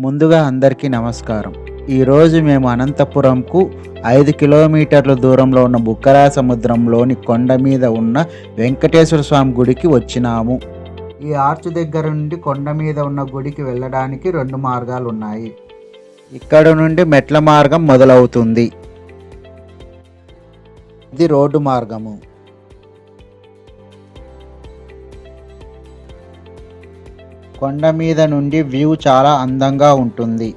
ముందుగా అందరికీ నమస్కారం. ఈరోజు మేము అనంతపురంకు 5 కిలోమీటర్ల దూరంలో ఉన్న బుగ్గరా సముద్రంలోని కొండ మీద ఉన్న వెంకటేశ్వర స్వామి గుడికి వచ్చినాము. ఈ ఆర్చ్ దగ్గర నుండి కొండ మీద ఉన్న గుడికి వెళ్ళడానికి 2 మార్గాలు ఉన్నాయి. ఇక్కడ నుండి మెట్ల మార్గం మొదలవుతుంది. ఇది రోడ్డు మార్గము. కొండ మీద నుండి వ్యూ చాలా అందంగా ఉంటుంది.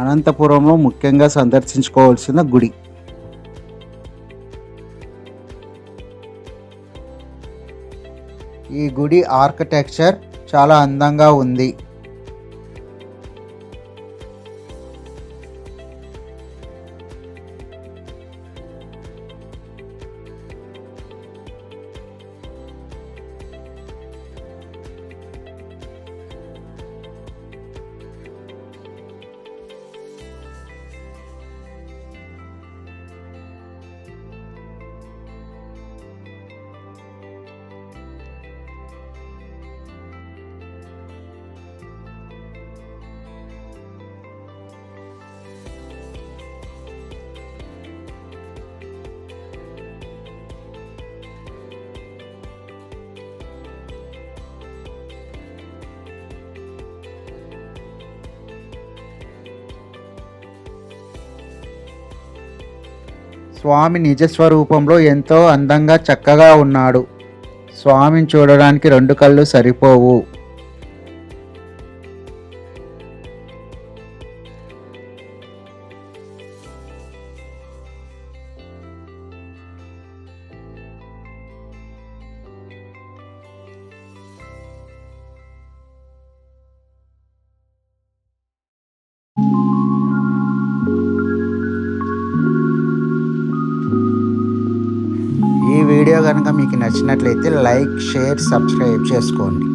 అనంతపురంలో ముఖ్యంగా సందర్శించుకోవాల్సిన గుడి. ఈ గుడి ఆర్కిటెక్చర్ చాలా అందంగా ఉంది. స్వామి నిజస్వరూపంలో ఎంతో అందంగా చక్కగా ఉన్నాడు. స్వామిని చూడడానికి 2 కళ్ళు సరిపోవు. ఈ వీడియో కనుక మీకు నచ్చినట్లయితే లైక్, షేర్, సబ్స్క్రైబ్ చేసుకోండి.